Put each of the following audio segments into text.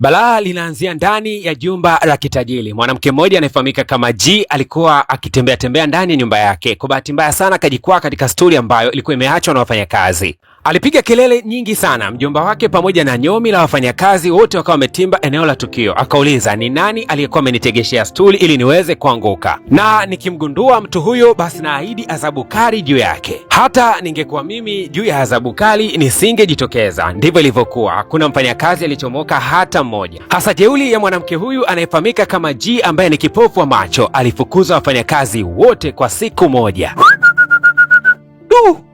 Balaa linaanzia ndani ya jumba la kitajiri. Mwanamke mmoja anayefahamika kama G alikuwa akitembea ndani ya nyumba yake. Kwa bahati mbaya sana akajikwaa katika stuli ambayo ilikuwa imeachwa na wafanyakazi. Alipiga kelele nyingi sana, mjomba wake pamoja na nyomi la wafanyakazi wote wakawa wametimba eneo la tukio. Akauliza ni nani aliyekuwa amenitegeshea stuli ili niweze kuanguka, na nikimgundua mtu huyo basi naahidi adhabu kali juu yake. Hata ningekuwa mimi juu ya adhabu kali nisingejitokeza. Ndivyo ilivyokuwa, hakuna mfanyakazi alichomoka hata mmoja. Hasa jeuli ya mwanamke huyu anayefahamika kama G ambaye ni kipofu wa macho alifukuza wafanyakazi wote kwa siku moja.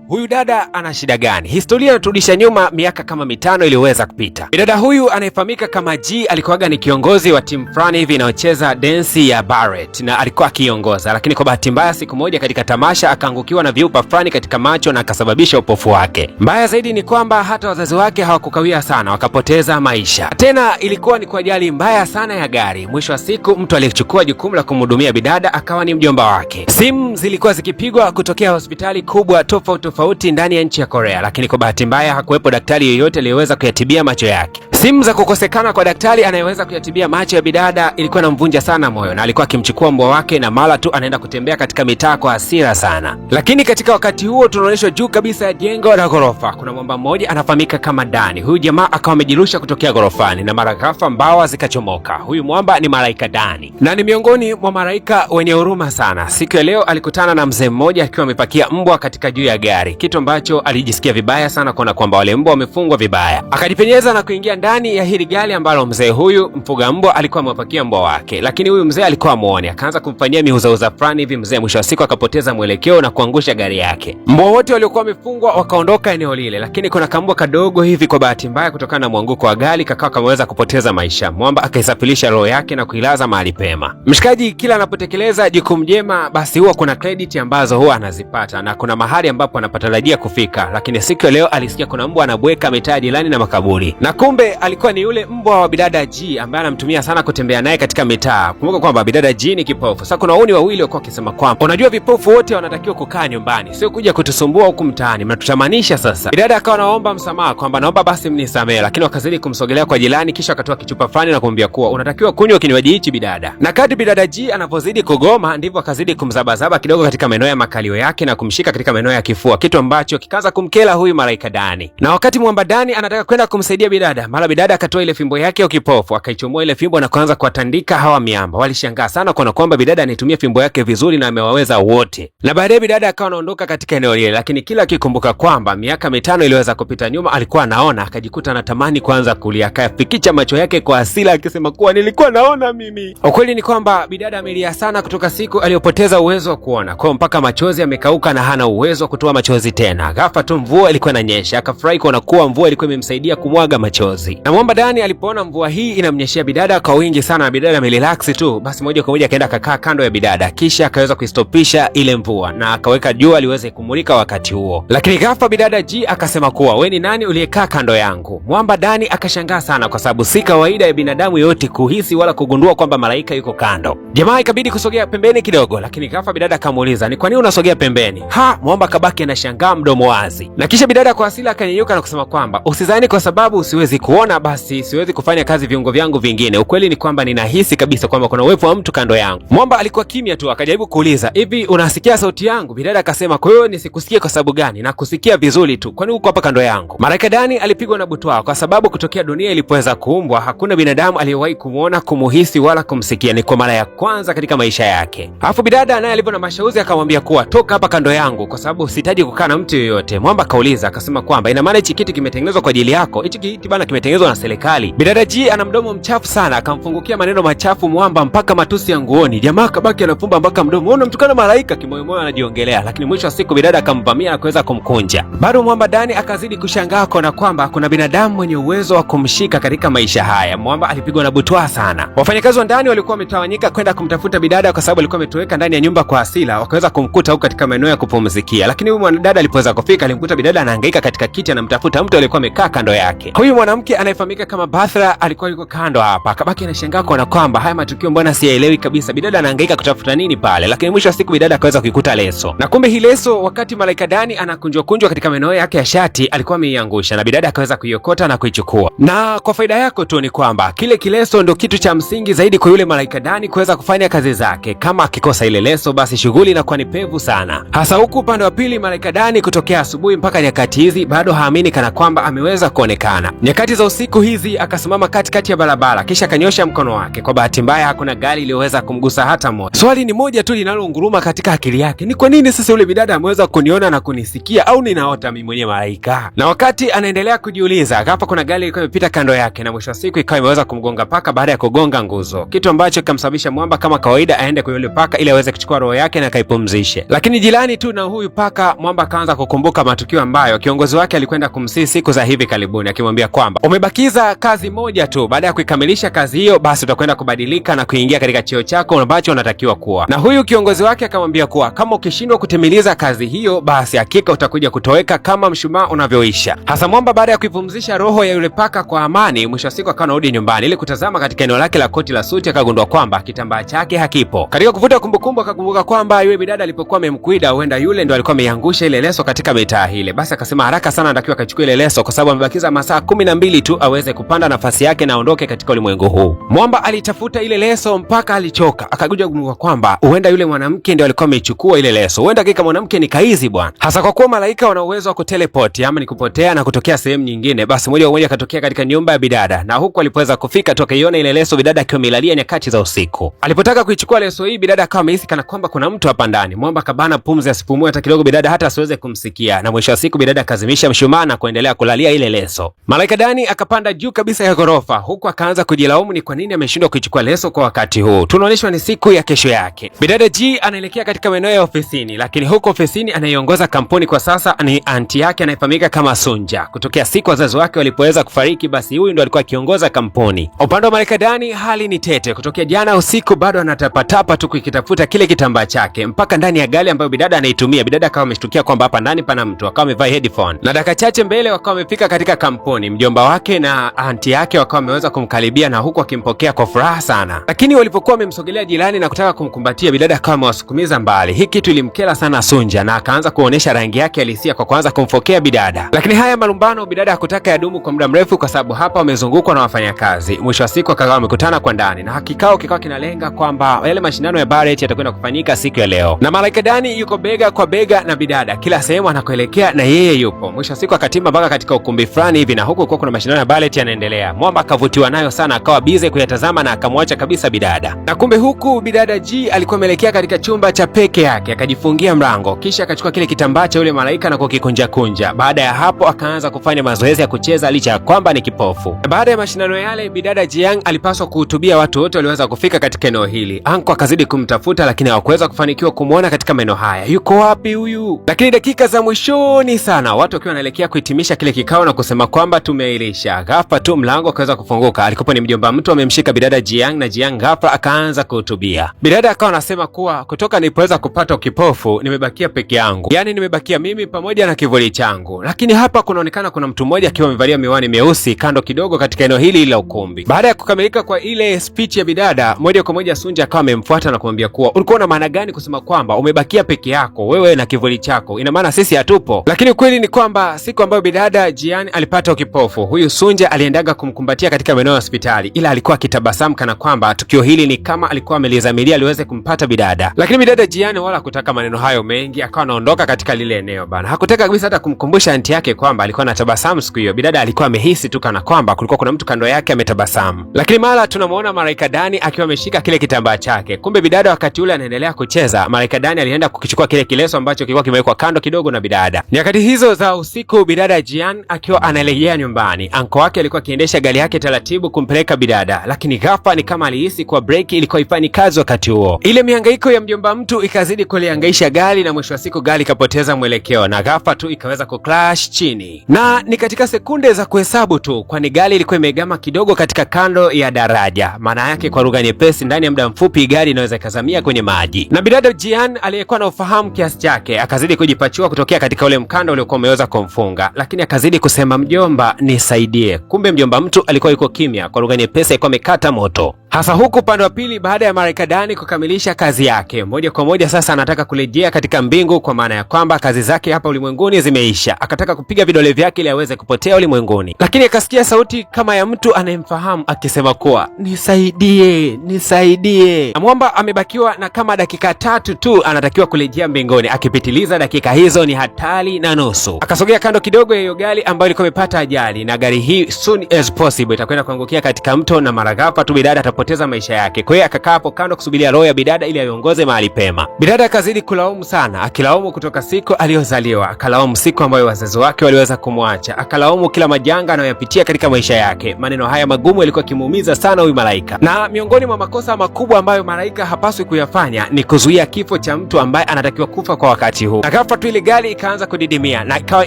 Huyu dada ana shida gani? Historia inaturudisha nyuma miaka kama 5 iliyoweza kupita. Dada huyu anayefahamika kama G alikuwaga ni kiongozi wa timu fulani hivi inayocheza densi ya ballet na alikuwa akiongoza, lakini kwa bahati mbaya siku moja katika tamasha akaangukiwa na viupa fulani katika macho na akasababisha upofu wake. Mbaya zaidi ni kwamba hata wazazi wake hawakukawia sana, wakapoteza maisha. Tena ilikuwa ni kwa ajali mbaya sana ya gari. Mwisho wa siku mtu aliyechukua jukumu la kumhudumia bidada akawa ni mjomba wake. Simu zilikuwa zikipigwa kutokea hospitali kubwa tofauti ndani ya nchi ya Korea, lakini kwa bahati mbaya hakuwepo daktari yeyote aliyeweza kuyatibia macho yake. Simu za kukosekana kwa daktari anayeweza kuyatibia macho ya bidada ilikuwa inamvunja sana moyo, na alikuwa akimchukua mbwa wake na mara tu anaenda kutembea katika mitaa kwa hasira sana. Lakini katika wakati huo tunaonyeshwa juu kabisa ya jengo la ghorofa kuna mwamba mmoja anafahamika kama Dani. Huyu jamaa akawa amejirusha kutokea ghorofani na mara ghafla mbawa zikachomoka. Huyu mwamba ni malaika Dani na ni miongoni mwa malaika wenye huruma sana. Siku ya leo alikutana na mzee mmoja akiwa amepakia mbwa katika juu ya gari, kitu ambacho alijisikia vibaya sana kuona kwamba wale mbwa wamefungwa vibaya. Akajipenyeza na kuingia ndani ya hili gari ambalo mzee huyu mfuga mbwa alikuwa amepakia mbwa wake, lakini huyu mzee alikuwa muone, akaanza kumfanyia miuzauza fulani hivi. Mzee mwisho wa siku akapoteza mwelekeo na kuangusha gari yake. Mbwa wote waliokuwa wamefungwa wakaondoka eneo lile, lakini kuna kambwa kadogo hivi kwa bahati mbaya kutokana na mwanguko wa gari kakawa kameweza kupoteza maisha. Mwamba akaisafirisha roho yake na kuilaza mahali pema. Mshikaji kila anapotekeleza jukumu jema basi huwa kuna credit ambazo huwa anazipata na kuna mahali ambapo anapatarajia kufika, lakini siku ya leo alisikia kuna mbwa anabweka mitaa jirani na makaburi, na kumbe alikuwa ni yule mbwa wa bidada G ambaye anamtumia sana kutembea naye katika mitaa. Kumbuka kwamba bidada G ni kipofu. Sasa kuna wauni wawili walikuwa wakisema kwamba unajua vipofu wote wanatakiwa kukaa nyumbani, sio kuja kutusumbua huku mtaani, mnatutamanisha. Sasa bidada akawa anaomba msamaha kwamba naomba basi mnisamehe, lakini wakazidi kumsogelea kwa jirani, kisha akatoa kichupa fulani na kumwambia kuwa unatakiwa kunywa kinywaji hichi bidada. Na kadri bidada G anapozidi kugoma ndivyo akazidi kumzabazaba kidogo katika maeneo ya makalio yake na kumshika katika maeneo ya kifua, kitu ambacho kikaanza kumkela huyu malaika Dani. Na wakati mwamba Dani anataka kwenda kumsaidia bidada, mara bidada akatoa ile fimbo yake ya kipofu akaichomoa ile fimbo na kuanza kuwatandika hawa miamba. Walishangaa sana kuona kwamba bidada anatumia fimbo yake vizuri na amewaweza wote. Na baadaye bidada akawa anaondoka katika eneo lile, lakini kila akikumbuka kwamba miaka 5 iliweza kupita nyuma alikuwa anaona, akajikuta anatamani kuanza kulia. Akafikicha macho yake kwa hasira akisema kuwa nilikuwa naona mimi. Ukweli ni kwamba bidada amelia sana kutoka siku aliyopoteza uwezo wa kuona, kwa mpaka machozi yamekauka na hana uwezo wa kutoa machozi tena. Ghafla tu mvua ilikuwa inanyesha, akafurahi kuona kuwa mvua ilikuwa imemsaidia kumwaga machozi. Na mwamba Dani alipoona mvua hii inamnyeshia bidada kwa wingi sana na bidada amerelax tu, basi moja kwa moja akaenda akakaa kando ya bidada, kisha akaweza kuistopisha ile mvua na akaweka jua liweze kumulika wakati huo. Lakini ghafla bidada G akasema kuwa wewe ni nani uliyekaa kando yangu? Mwamba Dani akashangaa sana kwa sababu si kawaida ya binadamu yote kuhisi wala kugundua kwamba malaika yuko kando. Jamaa ikabidi kusogea pembeni kidogo, lakini ghafla bidada akamuuliza ni kwa nini unasogea pembeni? Mwamba kabaki anashangaa mdomo wazi. Na kisha bidada kwa hasira akanyanyuka na kusema kwamba usidhani kwa sababu siwezi kuona basi siwezi kufanya kazi viungo vyangu vingine. Ukweli ni kwamba ninahisi kabisa kwamba kuna uwepo wa mtu kando yangu. Mwamba alikuwa kimya tu, akajaribu kuuliza hivi unasikia sauti yangu? Bidada akasema kwa hiyo nisikusikie kwa sababu gani? Na kusikia vizuri tu, kwani uko hapa kando yangu? Malaika Dani alipigwa na butwaa kwa sababu kutokea dunia ilipoweza kuumbwa hakuna binadamu aliyewahi kumuona, kumuhisi wala kumsikia. Ni kwa mara ya kwanza katika maisha yake. Alafu bidada naye alivyo na mashauzi akamwambia kuwa toka hapa kando yangu kwa sababu sihitaji kukaa na mtu yoyote. Mwamba kauliza akasema kwamba ina maana hichi kiti kimetengenezwa kwa ajili yako? Hichi kiti bana kimetengenezwa na serikali. Bidada G ana mdomo mchafu sana, akamfungukia maneno machafu Mwamba mpaka matusi ya nguoni. Jamaa kabaki anafumba mpaka mdomo. Unamtukana malaika, kimoyomoyo anajiongelea, lakini mwisho wa siku bidada akamvamia na kuweza kumkunja. Bado Mwamba Dani akazidi kushangaa kuona kwamba kuna binadamu mwenye uwezo wa kumshika katika maisha haya. Mwamba alipigwa na butwaa sana. Wafanyakazi wa ndani walikuwa wametawanyika kwenda kumtafuta bidada kwa sababu alikuwa ametoweka ndani ya nyumba kwa hasira, wakaweza kumkuta huko katika maeneo ya kupumzikia. Lakini huyu dada alipoweza kufika, alimkuta bidada anahangaika katika kiti anamtafuta mtu aliyekuwa amekaa kando yake. Huyu mwanamke anayefahamika kama Batra alikuwa yuko kando hapa, akabaki anashangaa kuona kwamba haya matukio mbona siyaelewi kabisa, bidada anahangaika kutafuta nini pale. Lakini mwisho wa siku bidada akaweza kuikuta leso, na kumbe hii leso wakati Malaika Dani anakunjwa katika maeneo yake ya shati alikuwa ameiangusha, na bidada akaweza kuiokota na kuichukua. Na kwa faida yako tu ni kwamba kile kileso ndo kitu cha msingi zaidi kwa yule Malaika Dani kuweza kufanya kazi zake. Kama akikosa ile leso, basi shughuli inakuwa ni pevu sana, hasa huku upande wa pili Malaika Dani kutokea asubuhi mpaka nyakati hizi bado haamini kana kwamba ameweza kuonekana. Nyakati za usiku hizi akasimama katikati ya barabara, kisha akanyosha mkono wake. Kwa bahati mbaya hakuna gari iliyoweza kumgusa hata moja. Swali ni moja tu linalounguruma katika akili yake, ni kwa nini sasa yule bidada ameweza kuniona na kunisikia, au ninaota mimi mwenyewe malaika? Na wakati anaendelea kujiuliza, hapa kuna gari ilikuwa imepita kando yake, na mwisho wa siku ikawa imeweza kumgonga paka baada ya kugonga nguzo, kitu ambacho kikamsababisha mwamba kama kawaida aende kwa yule paka ili aweze kuchukua roho yake na kaipumzishe. Lakini jirani tu na huyu paka, mwamba akaanza kukumbuka matukio ambayo kiongozi wake alikwenda kumsihi siku za hivi karibuni, akimwambia kwamba umebakiza kazi moja tu, baada ya kuikamilisha kazi hiyo basi utakwenda kubadilika na kuingia katika cheo chako ambacho unatakiwa kuwa. Na huyu kiongozi wake akamwambia kuwa kama ukishindwa kutimiliza kazi hiyo, basi hakika utakuja kutoweka kama mshumaa unavyoisha. Hasa mwamba baada ya kuipumzisha roho ya yule paka kwa amani, mwisho wa siku akawa anarudi nyumbani ili kutazama katika eneo lake la koti la suti, akagundua kwamba kitambaa chake hakipo. Katika kuvuta kumbukumbu akakumbuka kwamba yule bidada alipokuwa amemkuida, huenda yule ndo alikuwa ameiangusha ile leso katika mitaa ile. Basi akasema haraka sana anatakiwa akachukua ile leso kwa sababu amebakiza masaa 12 tu aweze kupanda nafasi yake na aondoke katika ulimwengu huu. Mwamba alitafuta ile leso mpaka alichoka, akakuja kugundua kwamba huenda yule mwanamke ndio alikuwa ameichukua ile leso. Huenda kika mwanamke ni kaizi bwana. Hasa kwa kuwa malaika wana uwezo wa kuteleport, ama ni kupotea na kutokea sehemu nyingine, basi moja kwa moja akatokea katika nyumba ya bidada, na huku alipoweza kufika tu akaiona ile leso bidada akiwa amelalia nyakati za usiku. Alipotaka kuichukua leso hii, bidada akawa amehisi kana kwamba kuna mtu hapa ndani. Mwamba akabana pumzi asipumue hata kidogo, bidada hata asiweze kumsikia, na mwisho wa siku bidada akazimisha mshumaa na kuendelea kulalia ile leso. Malaika Dani akapanda juu kabisa ya ghorofa, huku akaanza kujilaumu ni kwa nini ameshindwa kuichukua leso kwa wakati huu. Tunaonyeshwa ni siku ya kesho yake. Bidada G anaelekea katika maeneo ya ofisini, lakini huko ofisini anayeongoza kampuni kwa sasa ni anti yake anayefahamika kama Sunja. Kutokea siku wazazi wake walipoweza kufariki, basi huyu ndo alikuwa akiongoza kampuni. Upande wa Malaika Dani hali ni tete. Kutokea jana usiku bado anatapatapa tu kukitafuta kile kitambaa chake mpaka ndani ya gari ambayo bidada anaitumia. Bidada akawa ameshtukia kwamba hapa ndani pana mtu, akawa amevaa headphone, na dakika chache mbele wakawa wamefika katika kampuni. Mjomba wake na anti yake wakawa wameweza kumkaribia na huku akimpokea kwa furaha sana, lakini walipokuwa wamemsogelea jirani na kutaka kumkumbatia, bidada akawa amewasukumiza mbali. Hii kitu ilimkera sana Sunja na akaanza kuonesha rangi yake halisia kwa kuanza kumfokea bidada. Lakini haya malumbano bidada hakutaka yadumu kwa muda mrefu, kwa sababu hapa wamezungukwa na wafanyakazi. Mwisho wa siku akawa wamekutana kwa ndani, na kikao kikawa kinalenga kwamba yale mashindano ya Barrett yatakwenda kufanyika siku ya leo, na Malaika Dani yuko bega kwa bega na bidada kila sehemu anakoelekea, na yeye yupo. Mwisho wa siku akatimba mpaka katika ukumbi fulani hivi, na huko kuna mashindano ya Barrett yanaendelea. Mwamba akavutiwa nayo sana, akawa bize kuyatazama na akamwacha kabisa bidada. Na kumbe huku bidada G alikuwa ameelekea katika chumba cha peke yake, akajifungia mlango, kisha akachukua kile kitambaa cha yule malaika na kukikunja kunja. Baada ya hapo akaanza kufanya mazoezi ya kucheza licha ya kwamba ni kipofu. Baada ya mashindano yale, bidada Jiang alipaswa kuhutubia watu wote walioweza kufika katika eneo hili. Anko akazidi kumtafuta, lakini hawakuweza kufanikiwa kumuona katika maeneo haya. Yuko wapi huyu? Lakini dakika za mwishoni sana, watu wakiwa wanaelekea kuhitimisha kile kikao na kusema kwamba tumeilisha, ghafla tu mlango akaweza kufunguka. Alikuwa ni mjomba mtu amemshika bidada Jiang, na Jiang ghafla akaanza kuhutubia. Bidada akawa anasema kuwa kutoka nilipoweza kupata ukipofu nimebakia peke yangu, yaani nimebakia mimi pamoja na kivuli changu. Lakini hapa kunaonekana kuna mtu mmoja akiwa amevalia miwani meusi kando kidogo katika eneo hili la ukumbi. Baada ya kukamilika kwa ile speech ya bidada, moja kwa moja Sunja akawa amemfuata na kumwambia kuwa ulikuwa na maana gani kusema kwamba umebakia peke yako wewe na kivuli chako? Ina maana sisi hatupo? Lakini ukweli ni kwamba siku ambayo bidada Jian alipata ukipofu, huyu Sunja aliendaga kumkumbatia katika maeneo ya hospitali, ila alikuwa akitabasamu kana kwamba tukio hili ni kama alikuwa amelizamilia aliweze kumpata bidada. Lakini bidada Jian wala hakutaka maneno hayo mengi, akawa anaondoka katika lile eneo bana. Hakutaka kabisa hata kumkumbusha anti yake kwamba alikuwa anatabasamu siku hiyo. Bidada alikuwa amehisi tu kana kwamba kulikuwa kuna mtu kando yake ametabasamu. Lakini mara tunamuona Malaika Dani akiwa ameshika kile kitambaa chake. Kumbe bidada wakati ule anaendelea kucheza, Malaika Dani alienda kukichukua kile kileso ambacho kilikuwa kimewekwa kando kidogo na bidada. Nyakati hizo za usiku, bidada Jian akiwa analejea nyumbani, anko wake alikuwa akiendesha gari yake taratibu kumpeleka bidada, lakini ghafla ni kama alihisi kwa breki ilikuwa ifanye kazi wakati huo. Ile mihangaiko ya mjomba mtu ikazidi kulihangaisha gari, na mwisho wa siku gari ikapoteza mwelekeo na ghafla tu ikaweza kucrash chini, na ni katika sekunde za kuhesabu tu, kwani gari ilikuwa imegama kidogo katika kando ya daraja. Maana yake kwa lugha nyepesi, ndani ya muda mfupi gari inaweza ikazamia kwenye maji. Na bidada Jian aliyekuwa na ufahamu kiasi chake akazidi kujipachua kutokea katika ule mkanda uliokuwa umeweza kumfunga, lakini akazidi kusema mjomba, nisaidie. Kumbe mjomba mtu alikuwa yuko kimya, kwa lugha nyepesi alikuwa amekata moto. Hasa huku upande wa pili, baada ya Malaika Dani kukamilisha kazi yake moja kwa moja, sasa anataka kurejea katika mbingu, kwa maana ya kwamba kazi zake hapa ulimwenguni zimeisha. Akataka kupiga vidole vyake ili aweze kupotea ulimwenguni, lakini akasikia sauti kama ya mtu anayemfahamu akisema kuwa nisaidie, nisaidie. Mwamba amebakiwa na kama dakika 3 tu anatakiwa kurejea mbinguni. Akipitiliza dakika hizo ni hatari na nusu. Akasogea kando kidogo ya hiyo gari ambayo ilikuwa imepata ajali, na gari hii soon as possible itakwenda kuangukia katika mto, na mara ghafla tu bidada atapoteza maisha yake. Kwa hiyo akakaa hapo kando kusubiria roho ya bidada ili aiongoze mahali pema. Bidada akazidi kulaumu sana, akilaumu kutoka siku aliyozaliwa, akalaumu siku ambayo wazazi wake waliweza kumwacha, akalaumu kila majanga anayoyapitia katika maisha yake. Maneno haya magumu yalikuwa kimuumiza sana huyu Malaika, na miongoni mwa makosa makubwa ambayo Malaika hapaswi kuyafanya ni kuzuia kifo cha mtu ambaye anatakiwa kufa kwa wakati huu. Na ghafla tu ile gari ikaanza kudidimia na ikawa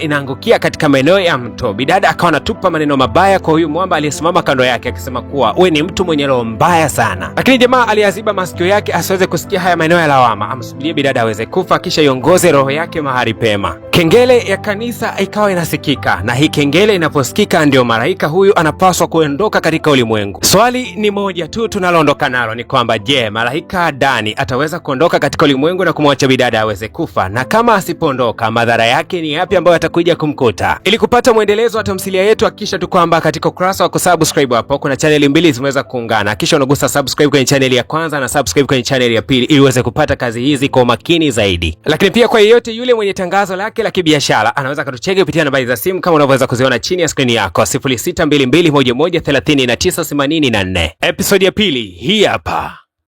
inaangukia katika maeneo ya mto. Bidada akawa anatupa maneno mabaya kwa huyu mwamba aliyesimama kando yake, akisema kuwa wewe ni mtu mwenye roho mbaya sana. Lakini jamaa aliyaziba masikio yake asiweze kusikia haya maneno ya lawama, amsubirie bidada aweze kufa kisha iongoze roho yake mahali pema. Kengele ya kanisa ikawa inasikika, na hii kengele inaposikika ndio Malaika huyu anapaswa kuondoka katika ulimwengu. Swali ni moja tu tunaloondoka nalo ni kwamba je, Malaika Dani ataweza kuondoka katika ulimwengu na kumwacha bidada aweze kufa? Na kama asipoondoka, madhara yake ni yapi ambayo atakuja kumkuta? Ili kupata mwendelezo wa tamthilia yetu, hakikisha tu kwamba katika ukurasa wa kusubscribe hapo kuna channel mbili zimeweza kuungana, kisha unagusa subscribe kwenye channel ya kwanza na subscribe kwenye channel ya pili ili uweze kupata kazi hizi kwa umakini zaidi. Lakini pia kwa yeyote yule mwenye tangazo lake la kibiashara anaweza kutucheki kupitia nambari za simu kama unavyoweza kuziona chini ya screen yako 0622113984. Episode ya pili hii hapa.